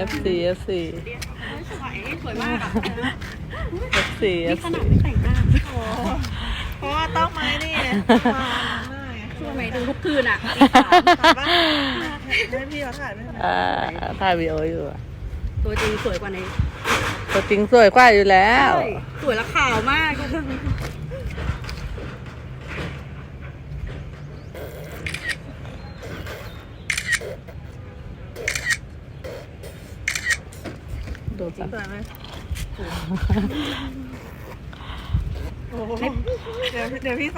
FC FC สวยมากอ่ะ FC นี่ข FC นาดไม่แต่งหน้า เพราะว่าต้องไม้นี่ไงมาหน้าไง ช่วยไหมดูทุกคืนอ่ะ ถ่ายบ้างให้พี่เขาถ่ายไหม ถ่ายวีดีโออยู่อะ ตัวจริงสวยกว่าใน ตัวจริงสวยกว่าอยู่แล้ว ใช่สวยและขาวมาก ดูสิ ถ่ายไหมโอ้โหเดี๋ยวพี่ใส่